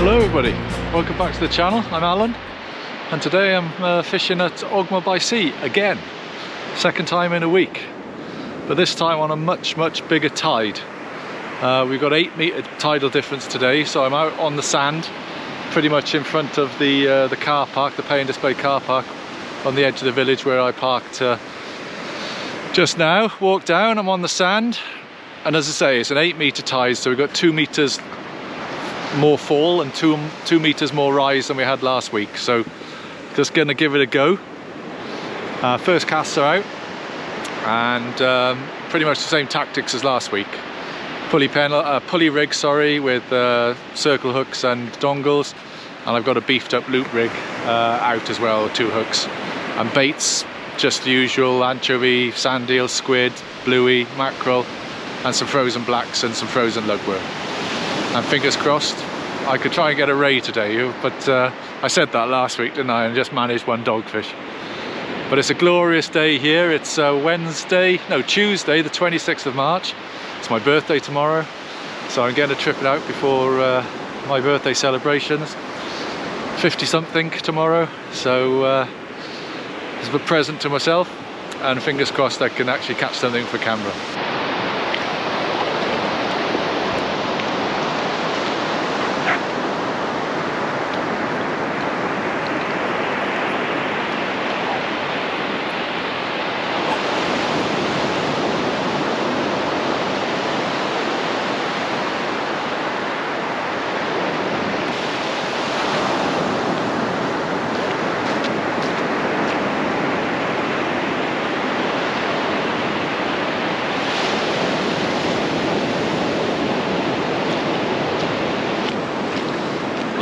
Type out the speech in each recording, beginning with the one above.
Hello everybody, welcome back to the channel. I'm Alan and today I'm fishing at Ogmore by Sea again. Second time in a week, but this time on a much bigger tide. We've got 8 metre tidal difference today, so I'm out on the sand pretty much in front of the car park, the pay and display car park on the edge of the village where I parked just now. Walked down, I'm on the sand, and as I say, it's an 8 metre tide, so we've got 2 metres more fall and 2 metres more rise than we had last week, so just gonna give it a go. First casts are out, and pretty much the same tactics as last week. Pulley rig, with circle hooks and dongles, and I've got a beefed up loop rig out as well, 2 hooks, and baits just the usual: anchovy, sandeel, squid, bluey, mackerel, and some frozen blacks and some frozen lugworm. And fingers crossed I could try and get a ray today, but I said that last week, didn't I, and just managed 1 dogfish. But it's a glorious day here. It's Tuesday the 26th of March. It's my birthday tomorrow, so I'm going to trip it out before my birthday celebrations. 50 something tomorrow, so it's a present to myself, and fingers crossed I can actually catch something for camera.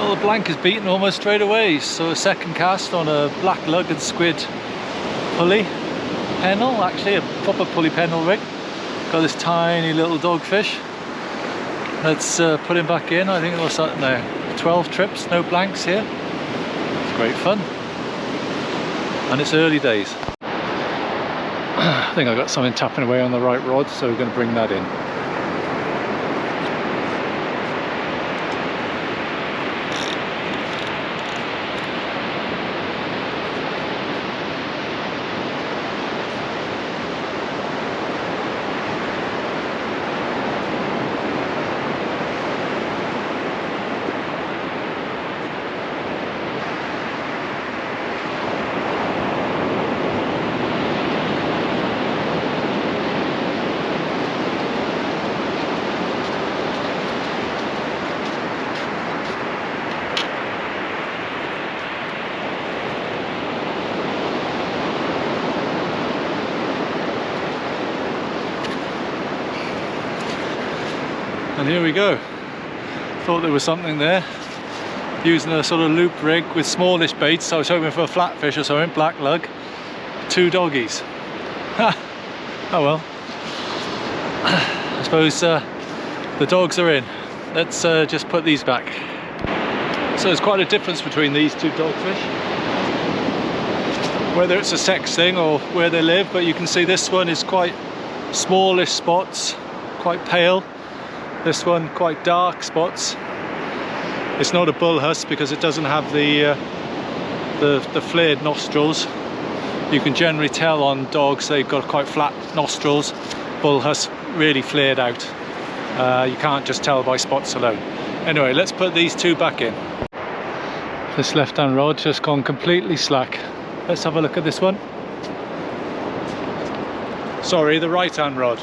The blank is beaten almost straight away, so a second cast on a black lug and squid pulley pennel, actually a proper pulley pennel rig. Got this tiny little dogfish. Let's put him back in. I think it was something there. 12 trips, no blanks here. It's great fun, and it's early days. I think I got something tapping away on the right rod, so we're going to bring that in. And here we go. Thought there was something there. Using a sort of loop rig with smallish baits. I was hoping for a flatfish or something, black lug. 2 doggies. Ha! Oh well. I suppose the dogs are in. Let's just put these back. So there's quite a difference between these 2 dogfish. Whether it's a sex thing or where they live, but you can see this one is quite smallish spots, quite pale. This one quite dark spots. It's not a bull huss because it doesn't have the flared nostrils. You can generally tell on dogs they've got quite flat nostrils. Bull huss really flared out. You can't just tell by spots alone. Anyway, let's put these 2 back in. This left-hand rod just gone completely slack. Let's have a look at this one. Sorry, the right-hand rod.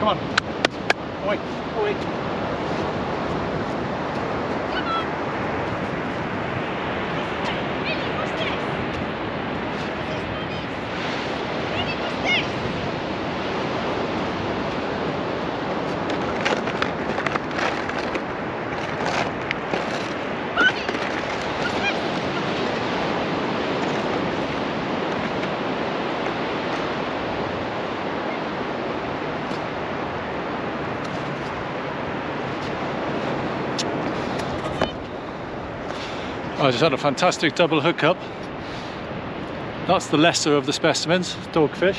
come on. Away, away. I just had a fantastic double hookup. That's the lesser of the specimens, dogfish.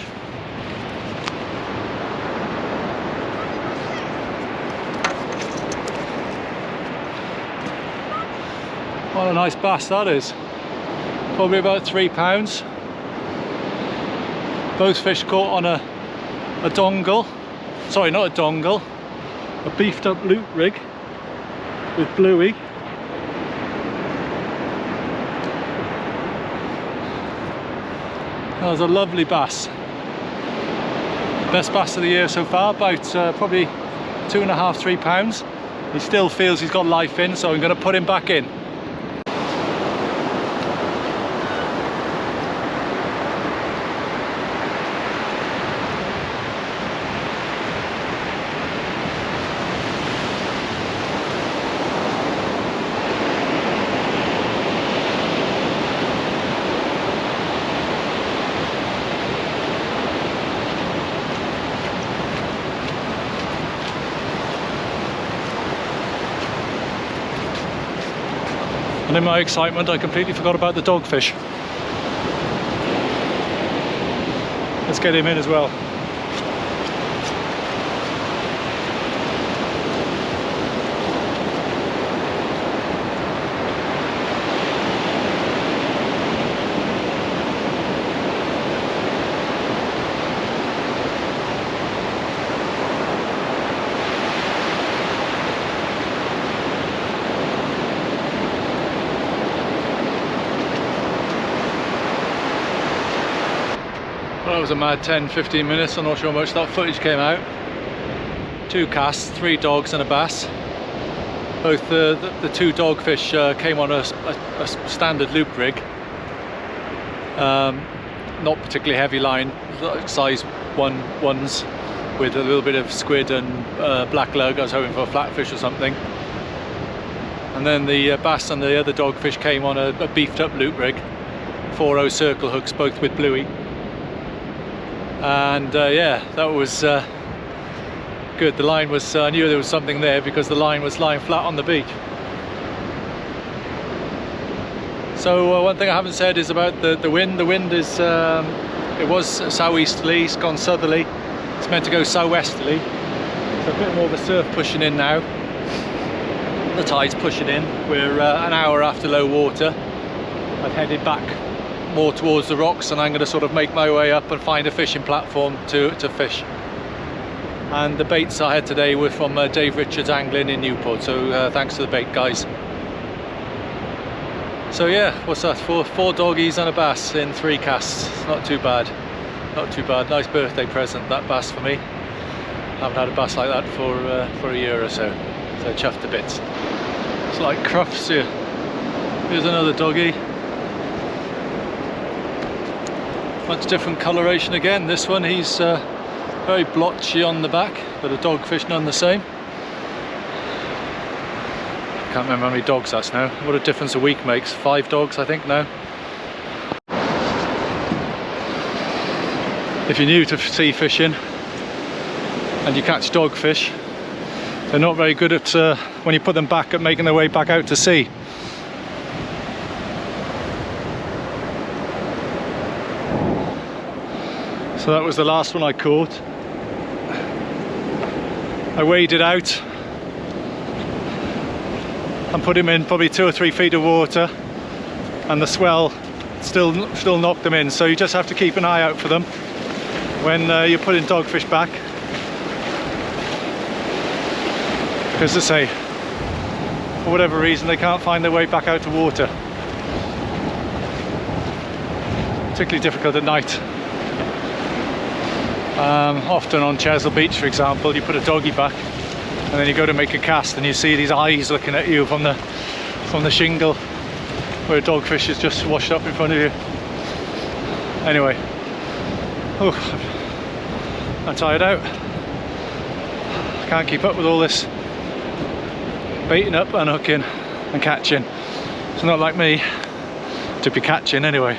What a nice bass that is. Probably about £3. Both fish caught on a dongle. Sorry, not a dongle. A beefed up loop rig with bluey. That was a lovely bass. Best bass of the year so far, about probably £2.5 to £3. He still feels he's got life in, so I'm going to put him back in. And in my excitement, I completely forgot about the dogfish. Let's get him in as well. Well, that was a mad 10-15 minutes. I'm not sure how much that footage came out. 2 casts, 3 dogs and a bass. Both the 2 dogfish came on a standard loop rig. Not particularly heavy line, size ones with a little bit of squid and black lug. I was hoping for a flatfish or something. And then the bass and the other dogfish came on a beefed up loop rig. 4.0 circle hooks, both with bluey. And yeah, that was good. The line was, I knew there was something there because the line was lying flat on the beach. So one thing I haven't said is about the wind. The wind is, it was southeasterly, it's gone southerly. It's meant to go southwesterly. So a bit more of a surf pushing in now. The tide's pushing in. We're an hour after low water. I've headed back more towards the rocks, and I'm going to sort of make my way up and find a fishing platform to fish. And the baits I had today were from Dave Richards Angling in Newport, so thanks to the bait guys. So yeah, what's that, 4 doggies and a bass in 3 casts. Not too bad, not too bad. Nice birthday present, that bass for me. Haven't had a bass like that for a year or so, so chuffed to bits. It's like crufts here. Here's another doggy. Much different coloration again. This one, he's very blotchy on the back, but a dogfish none the same. Can't remember how many dogs that's now. What a difference a week makes. 5 dogs I think now. If you're new to sea fishing and you catch dogfish, they're not very good at, when you put them back, at making their way back out to sea. So that was the last one I caught. I weighed it out and put him in probably 2 or 3 feet of water, and the swell still knocked them in. So you just have to keep an eye out for them when you're putting dogfish back. Because as I say, for whatever reason they can't find their way back out to water. Particularly difficult at night. Often on Chesil Beach, for example, you put a doggy back and then you go to make a cast and you see these eyes looking at you from the shingle where a dogfish is just washed up in front of you. Anyway, I'm tired out. I can't keep up with all this baiting up, unhooking and catching. It's not like me to be catching anyway.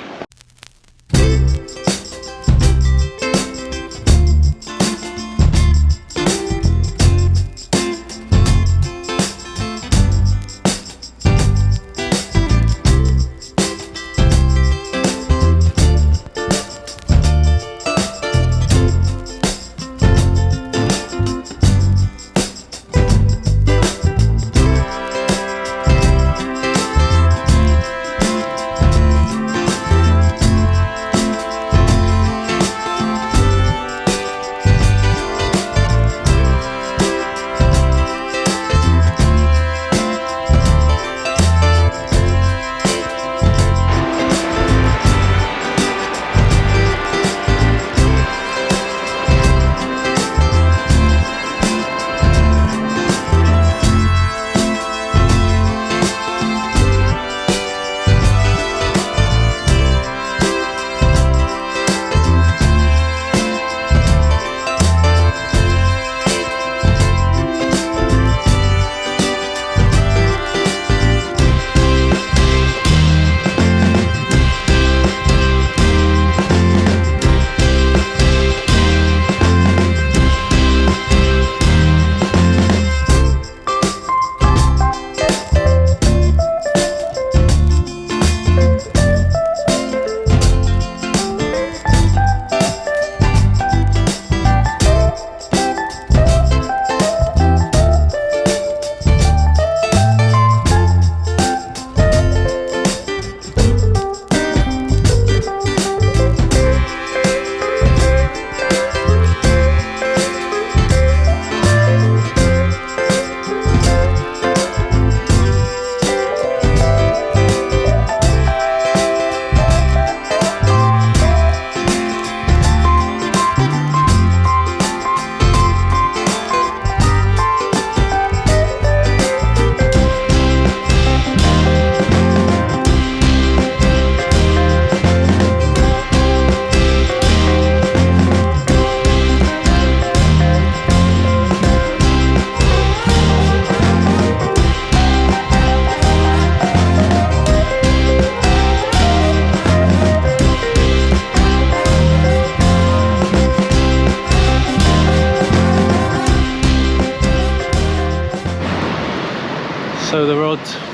So the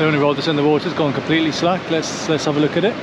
only rod that's in the water has gone completely slack. Let's have a look at it.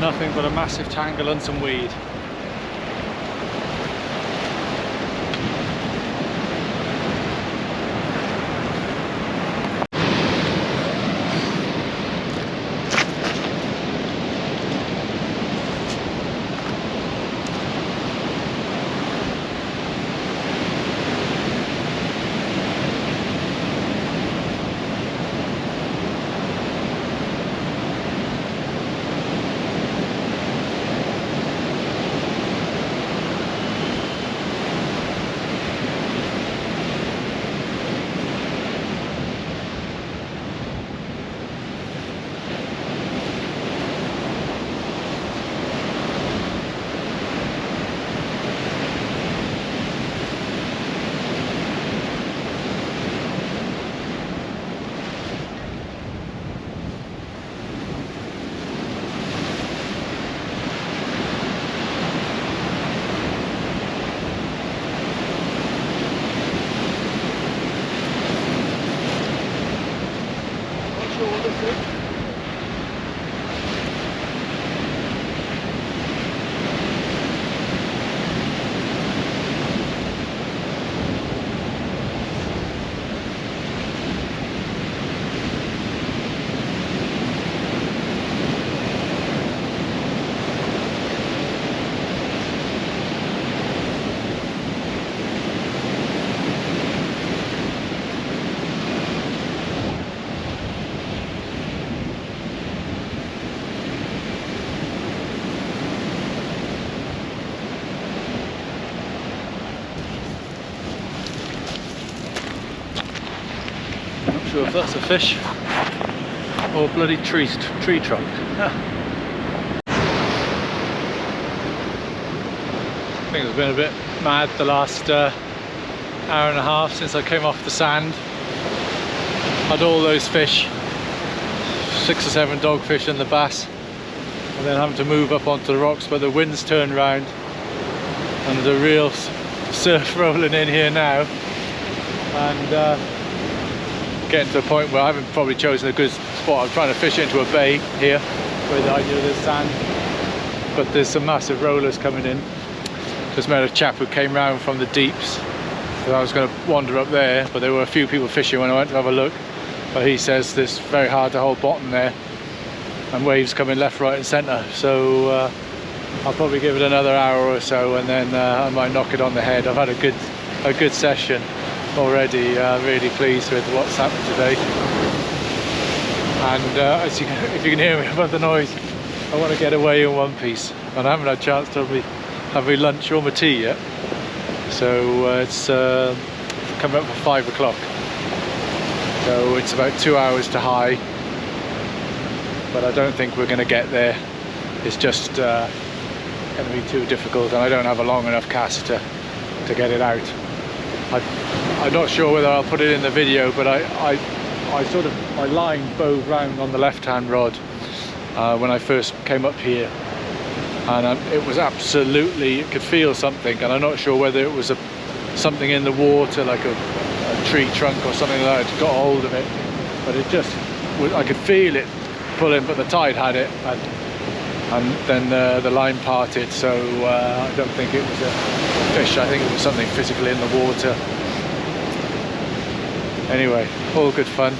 Nothing but a massive tangle and some weed. Not sure if that's a fish or a bloody tree trunk. I think it's been a bit mad the last hour and a half since I came off the sand. Had all those fish, 6 or 7 dogfish and the bass, and then having to move up onto the rocks, but the wind's turned round and there's a real surf rolling in here now, and getting to a point where I haven't probably chosen a good spot. I'm trying to fish into a bay here where the idea of the sand, but there's some massive rollers coming in. Just met a chap who came round from the deeps, so I was going to wander up there, but there were a few people fishing when I went to have a look, but he says it's very hard to hold bottom there and waves coming left, right and centre, so I'll probably give it another hour or so and then I might knock it on the head. I've had a good session already, really pleased with what's happened today, and if you can hear me above the noise, I want to get away in one piece, and I haven't had a chance to have my lunch or my tea yet, so it's coming up for 5 o'clock, so it's about 2 hours to high, but I don't think we're going to get there. It's just going to be too difficult, and I don't have a long enough cast to get it out. I'm not sure whether I'll put it in the video, but I line bowed round on the left hand rod when I first came up here, and it was absolutely, you could feel something, and I'm not sure whether it was something in the water like a tree trunk or something like that got hold of it, but it just, I could feel it pulling, but the tide had it, and then the line parted, so I don't think it was a fish. I think it was something physical in the water. Anyway, all good fun.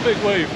Big wave.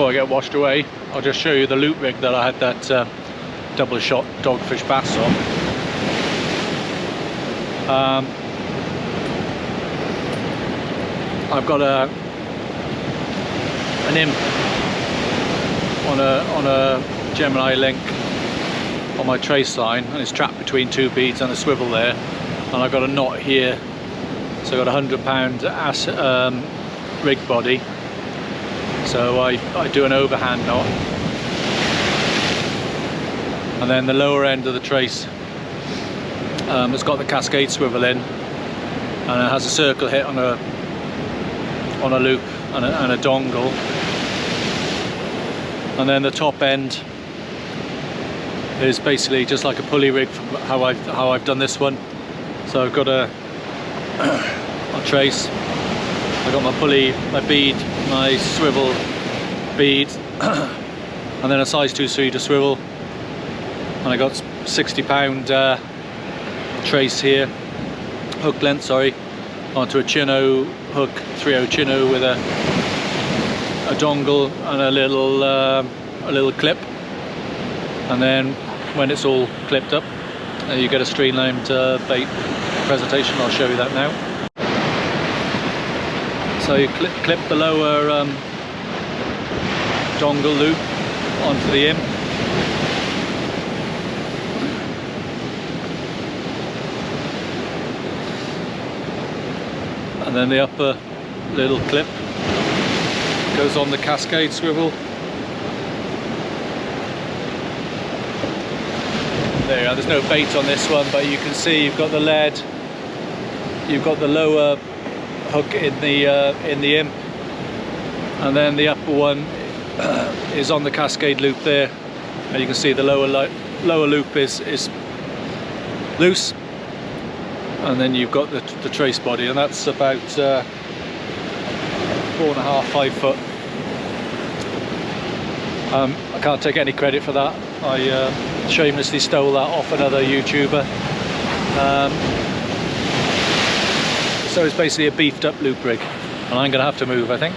before I get washed away, I'll just show you the loop rig that I had that double shot dogfish bass on. I've got an imp on a Gemini link on my trace line, and it's trapped between two beads and a swivel there, and I've got a knot here, so I've got a 100-pound rig body, so I do an overhand knot, and then the lower end of the trace has got the cascade swivel in, and it has a circle hit on a loop and a dongle, and then the top end is basically just like a pulley rig from how I've done this one. So I've got a trace, I've got my pulley, my bead, my swivel bead, and then a size 2 cedar swivel, and I got 60-pound trace here, hook length, sorry, onto a chino hook, 3/0 chino with a dongle and a little clip, and then when it's all clipped up, you get a streamlined bait presentation. I'll show you that now. So you clip the lower dongle loop onto the imp, and then the upper little clip goes on the cascade swivel. There you are. There's no bait on this one, but you can see you've got the lead, you've got the lower hook in the imp, and then the upper one is on the cascade loop there, and you can see the lower loop is loose, and then you've got the trace body, and that's about 4.5, 5 foot. I can't take any credit for that. I shamelessly stole that off another YouTuber. So it's basically a beefed up loop rig, and I'm going to have to move, I think.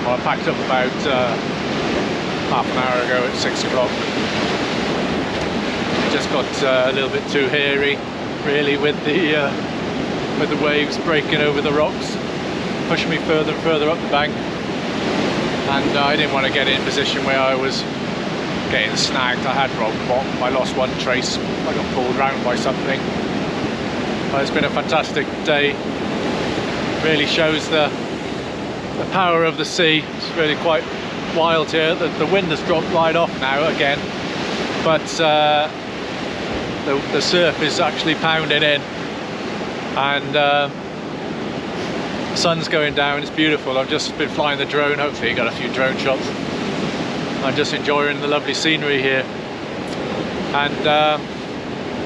Well, I packed up about half an hour ago at 6 o'clock. It just got a little bit too hairy, really, with the waves breaking over the rocks, pushing me further and further up the bank. And I didn't want to get in a position where I was getting snagged. I had rock bottom. I lost one trace. I got pulled round by something. Well, it's been a fantastic day. Really shows the power of the sea. It's really quite wild here. The wind has dropped right off now again, but the surf is actually pounding in, and the sun's going down. It's beautiful. I've just been flying the drone. Hopefully you got a few drone shots. I'm just enjoying the lovely scenery here, and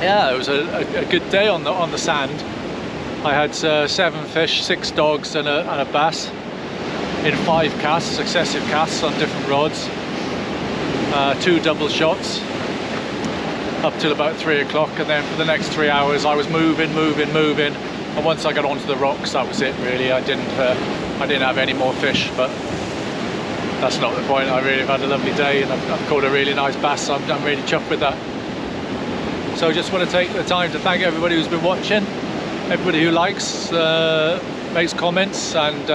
yeah, it was a good day on the sand. I had 7 fish, 6 dogs and a bass in 5 casts, successive casts on different rods, 2 double shots up till about 3 o'clock, and then for the next 3 hours I was moving, and once I got onto the rocks, that was it really. I didn't have any more fish, but that's not the point. I really have had a lovely day, and I've caught a really nice bass, so I'm really chuffed with that. So I just want to take the time to thank everybody who's been watching, everybody who likes, makes comments, and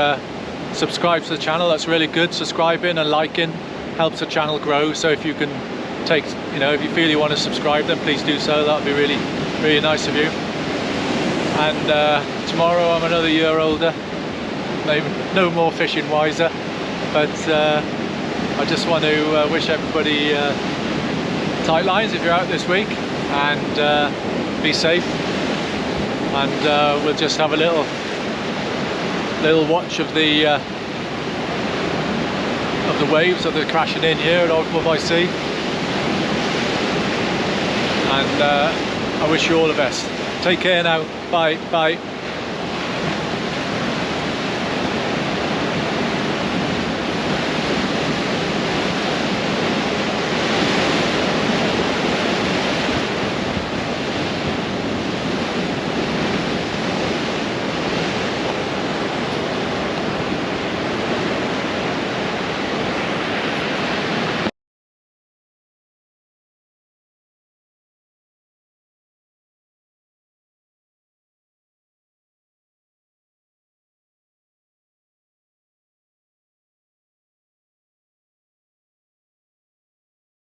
subscribes to the channel. That's really good. Subscribing and liking helps the channel grow. So if you can take, if you feel you want to subscribe, then please do so. That would be really, really nice of you. And tomorrow I'm another year older, maybe no more fishing wiser, but I just want to wish everybody tight lines if you're out this week, and be safe. And we'll just have a little watch of the waves that are crashing in here at Ogmore by Sea. And I wish you all the best. Take care now. Bye.